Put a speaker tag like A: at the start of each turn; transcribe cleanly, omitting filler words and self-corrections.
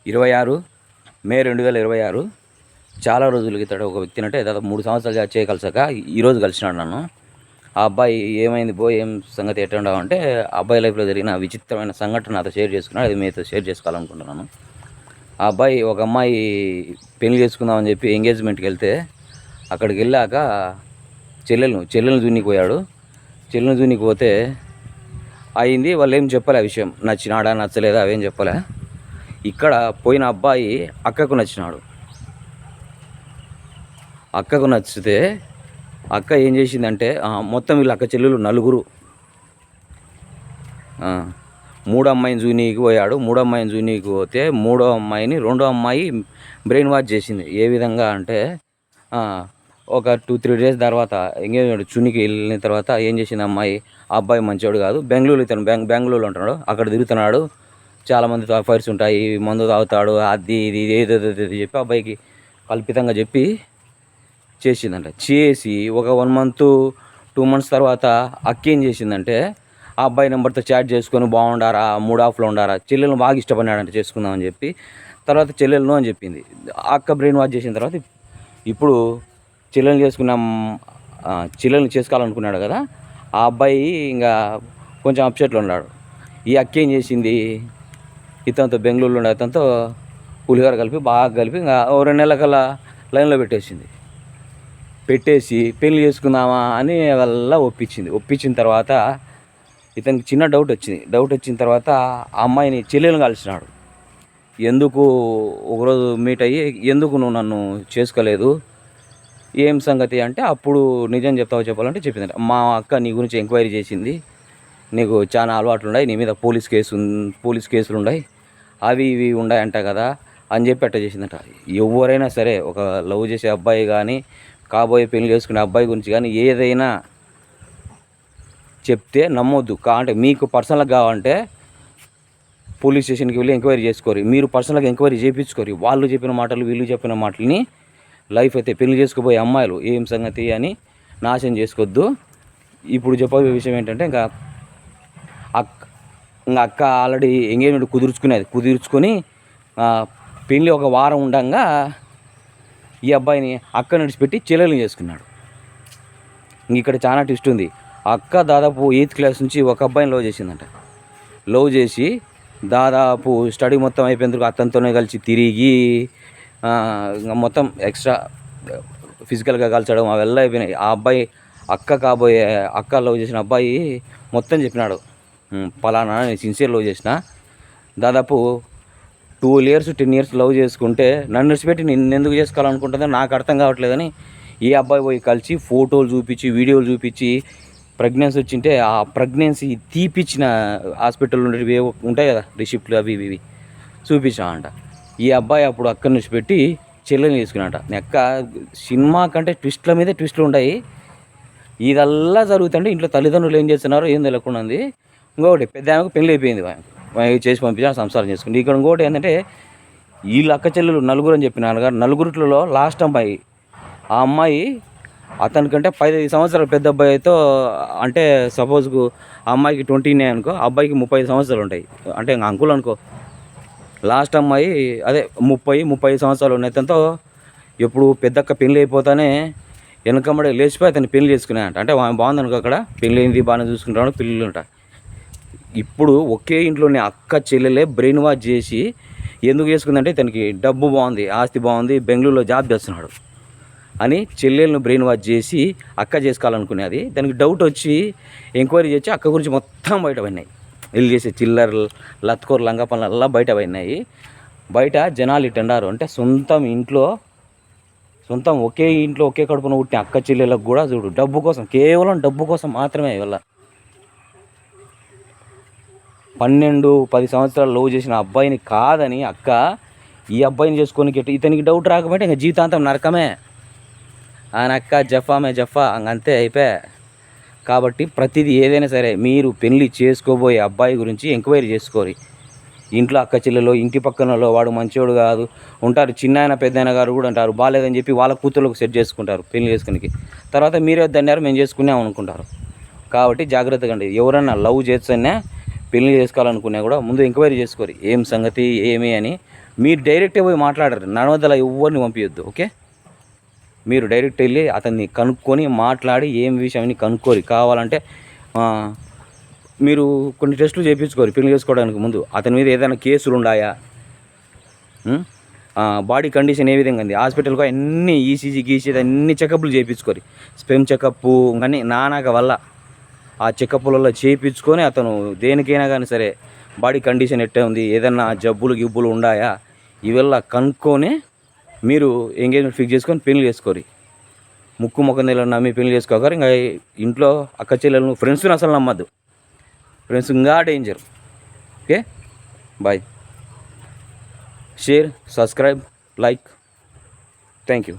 A: 26 మే 2026 చాలా రోజుల కిందట ఒక వ్యక్తిని, అంటే దాదాపు 3 సంవత్సరాలు చేయగలిసాక ఈరోజు కలిసినాడు నన్ను. ఆ అబ్బాయి ఏమైంది ఏం సంగతి ఎట్లా అంటే, ఆ అబ్బాయి లైఫ్లో జరిగిన విచిత్రమైన సంఘటన నాతో షేర్ చేసుకున్నాడు. అది మీతో షేర్ చేసుకోవాలనుకుంటున్నాను. ఆ అబ్బాయి ఒక అమ్మాయి పెళ్లి చేసుకుందామని చెప్పి ఎంగేజ్మెంట్కి వెళ్తే, అక్కడికి వెళ్ళాక చెల్లెలను జూనికి పోయాడు. చెల్లెలను జూనికి పోతే అయింది. వాళ్ళు ఏం చెప్పలే ఆ విషయం, నచ్చినాడా నచ్చలేదా అవేం చెప్పలే. ఇక్కడ పోయిన అబ్బాయి అక్కకు నచ్చినాడు. అక్కకు నచ్చితే అక్క ఏం చేసిందంటే, మొత్తం వీళ్ళు అక్క చెల్లెలు నలుగురు, మూడో అమ్మాయిని జూనీకి పోయాడు. మూడో అమ్మాయిని జూనీకి పోతే రెండో అమ్మాయి బ్రెయిన్ వాష్ చేసింది. ఏ విధంగా అంటే, ఒక 2-3 డేస్ తర్వాత ఎంగేజ్మెంట్ చునికి వెళ్ళిన తర్వాత ఏం చేసింది అమ్మాయి, ఆ అబ్బాయి మంచోడు కాదు, బెంగళూరులో ఉంటున్నాడు, అక్కడ తిరుగుతున్నాడు, చాలామందితో అఫైర్స్ ఉంటాయి, మందు తాగుతాడు, అది ఇది ఏదో చెప్పి అబ్బాయికి కల్పితంగా చెప్పి చేసిందంట. చేసి ఒక 1 month 2 months తర్వాత అక్క ఏం చేసిందంటే, ఆ అబ్బాయి నెంబర్తో చాట్ చేసుకొని బాగుండారా, మూడ్ ఆఫ్లో ఉండారా, చెల్లెలను బాగా ఇష్టపడినాడంటే చేసుకుందామని చెప్పి తర్వాత చెల్లెలను అని చెప్పింది. అక్క బ్రెయిన్ వాష్ చేసిన తర్వాత ఇప్పుడు చెల్లెలు చేసుకోవాలనుకున్నాడు కదా, ఆ అబ్బాయి ఇంకా కొంచెం అప్సెట్లో ఉన్నాడు. ఈ అక్క ఏం చేసింది, ఇతనితో బెంగళూరులో ఉండే అతనితో పులిహోర బాగా కలిపి ఇంకా 2 నెలల కల్లా లైన్లో పెట్టేసి పెళ్లి చేసుకుందామా అని వల్ల ఒప్పించిన తర్వాత ఇతనికి చిన్న డౌట్ వచ్చిన తర్వాత ఆ అమ్మాయిని చెల్లెలను కలిసినాడు. ఎందుకు ఒకరోజు మీట్ అయ్యి, ఎందుకు నువ్వు నన్ను చేసుకోలేదు, ఏం సంగతి అంటే, అప్పుడు నిజం చెప్పాలంటే చెప్పిందంట, మా అక్క నీ గురించి ఎంక్వైరీ చేసింది, నీకు చాలా అలవాట్లు ఉన్నాయి, నీ మీద పోలీస్ కేసులు ఉన్నాయి, అవి ఇవి ఉన్నాయంట కదా అని చెప్పి అట్ట చేసిందట. ఎవరైనా సరే, ఒక లవ్ చేసే అబ్బాయి కానీ కాబోయే పెళ్లి చేసుకునే అబ్బాయి గురించి కానీ ఏదైనా చెప్తే నమ్మొద్దు. అంటే మీకు పర్సనల్గా కావాలంటే పోలీస్ స్టేషన్కి వెళ్ళి ఎంక్వైరీ చేసుకోరు, మీరు పర్సనల్గా ఎంక్వైరీ చేయించుకోరు. వాళ్ళు చెప్పిన మాటలు వీళ్ళు చెప్పిన మాటలని లైఫ్ అయితే పెళ్లి చేసుకుపోయే అమ్మాయిలు ఏం సంగతి అని నాశనం చేసుకోవద్దు. ఇప్పుడు చెప్పబోయే విషయం ఏంటంటే, ఇంకా అక్క ఆల్రెడీ ఎంగేజ్మెంట్ కుదుర్చుకొని పెళ్ళి ఒక వారం ఉండగా ఈ అబ్బాయిని అక్క నడిచిపెట్టి చెల్లెలు చేసుకున్నాడు. ఇక్కడ చాలా ట్విస్ట్ ఉంది. అక్క దాదాపు 8th class నుంచి ఒక అబ్బాయిని లవ్ చేసిందంట. లవ్ చేసి దాదాపు స్టడీ మొత్తం అయిపోయినందుకు అతనితోనే కలిసి తిరిగి మొత్తం ఎక్స్ట్రా ఫిజికల్గా కలిసడం అవెల్ల అయిపోయినాయి. ఆ అబ్బాయి అక్క లవ్ చేసిన అబ్బాయి మొత్తం చెప్పినాడు, పలానా నేను సిన్సియర్ లవ్ చేసిన, దాదాపు 12 years 10 years లవ్ చేసుకుంటే నన్ను విడిచిపెట్టి నిన్ను ఎందుకు చేసుకోవాలనుకుంటుందో నాకు అర్థం కావట్లేదని ఈ అబ్బాయి పోయి కలిసి ఫోటోలు చూపించి వీడియోలు చూపించి ప్రెగ్నెన్సీ వచ్చింటే ఆ ప్రెగ్నెన్సీ తీపిచ్చిన హాస్పిటల్ ఉండేవి ఉంటాయి కదా, రిసిప్ట్లు అవి ఇవి చూపించామంట. ఈ అబ్బాయి అప్పుడు అక్కడి నుంచి పెట్టి చెల్లెని తీసుకున్నట. నెక్క సినిమా కంటే ట్విస్ట్ల మీద ట్విస్ట్లు ఉంటాయి. ఇదల్లా జరుగుతుంటే ఇంట్లో తల్లిదండ్రులు ఏం చేస్తున్నారో ఏం తెలియకుండా ఉంది. ఇంకొకటి పెద్ద ఆమెకు పెళ్ళి అయిపోయింది, చేసి పంపించాను, సంసారం చేసుకుంది. ఇక్కడ ఇంకోటి ఏంటంటే, వీళ్ళు అక్క చెల్లెలు నలుగురు అని చెప్పినారు కదా, నలుగురిలో లాస్ట్ అమ్మాయి, ఆ అమ్మాయి అతనికంటే 15 సంవత్సరాలు పెద్ద అబ్బాయితో, అంటే సపోజ్కు ఆ అమ్మాయికి 29 అనుకో, ఆ అబ్బాయికి 35 సంవత్సరాలు ఉంటాయి, అంటే ఇంకా అంకుల్ అనుకో. లాస్ట్ అమ్మాయి అదే 30-35 సంవత్సరాలు ఉన్నాయి. అతనితో ఎప్పుడు పెద్దక్క పెళ్ళి అయిపోతానే వెనకమ్మడే లేచిపోయి అతన్ని పెళ్లి చేసుకున్నాయంట. అంటే బాగుంది అనుకో, అక్కడ పెళ్ళి అయింది, బాగానే చూసుకుంటాడు, పిల్లలు ఉంటా. ఇప్పుడు ఒకే ఇంట్లోనే అక్క చెల్లెలే బ్రెయిన్ వాష్ చేసి ఎందుకు చేసుకుందంటే, ఇతనికి డబ్బు బాగుంది, ఆస్తి బాగుంది, బెంగళూరులో జాబ్ చేస్తున్నాడు అని చెల్లెలను బ్రెయిన్ వాష్ చేసి అక్క చేసుకోవాలనుకునేది. దానికి డౌట్ వచ్చి ఎంక్వైరీ చేసి అక్క గురించి మొత్తం బయట పడినాయి. వీళ్ళు చేసే చిల్లర లత్కోర్ లంగా పనులల్లా బయట పడినాయి. బయట జనాలు ఇట్టండారు అంటే, ఒకే ఇంట్లో ఒకే కడుపున పుట్టిన అక్క చెల్లెలకు కూడా చూడు, డబ్బు కోసం, కేవలం డబ్బు కోసం మాత్రమే వల్ల 12-10 సంవత్సరాలు లవ్ చేసిన అబ్బాయిని కాదని అక్క ఈ అబ్బాయిని చేసుకొని ఇతనికి డౌట్ రాకపోతే ఇంకా జీవితాంతం నరకమే. ఆయన అక్క జఫా అంతే అయిపోయా. కాబట్టి ప్రతిదీ ఏదైనా సరే మీరు పెళ్లి చేసుకోబోయే అబ్బాయి గురించి ఎంక్వైరీ చేసుకోరి. ఇంట్లో అక్క చెల్లెలో, ఇంటి పక్కనలో వాడు మంచోడు కాదు ఉంటారు, చిన్నాయన పెద్దాయన గారు కూడా అంటారు బాగాలేదని చెప్పి వాళ్ళ కూతుర్లకు సెట్ చేసుకుంటారు పెళ్లి చేసుకునికి. తర్వాత మీరే వద్దన్నారు మేము చేసుకున్నాం అనుకుంటారు. కాబట్టి జాగ్రత్తగా అండి, ఎవరన్నా లవ్ చేస్తున్నా పెళ్లి చేసుకోవాలనుకున్నా కూడా ముందు ఎంక్వైరీ చేసుకోరు ఏం సంగతి ఏమి అని. మీరు డైరెక్ట్గా పోయి మాట్లాడరు, నడవదల ఎవరిని పంపించొద్దు. ఓకే, మీరు డైరెక్ట్ వెళ్ళి అతన్ని కనుక్కొని మాట్లాడి ఏం విషయం అని కనుక్కోరు. కావాలంటే మీరు కొన్ని టెస్టులు చేయించుకోరు పెళ్లి చేసుకోవడానికి ముందు. అతని మీద ఏదైనా కేసులు ఉన్నాయా, బాడీ కండిషన్ ఏ విధంగా ఉంది, హాస్పిటల్కి అన్నీ ఈసీజీ గీసీజీ అన్ని చెకప్లు చేయించుకోరు. స్పెమ్ చెకప్ కానీ నానాక వల్ల ఆ చెకప్లలో చేయించుకొని అతను దేనికైనా కానీ సరే బాడీ కండిషన్ ఎట్టే ఉంది, ఏదన్నా జబ్బులు గిబ్బులు ఉన్నాయా, ఇవల్ల కనుక్కొని మీరు ఎంగేజ్మెంట్ ఫిక్స్ చేసుకొని పెళ్లి చేసుకోరు. ముక్కు ముఖం నెలను నమ్మి పెళ్లి చేసుకోకరు. ఇంకా ఇంట్లో అక్క చెల్లెలను ఫ్రెండ్స్ని అసలు నమ్మద్దు, ఫ్రెండ్స్ ఇంకా danger. Okay, bye. Share, subscribe, like. Thank you.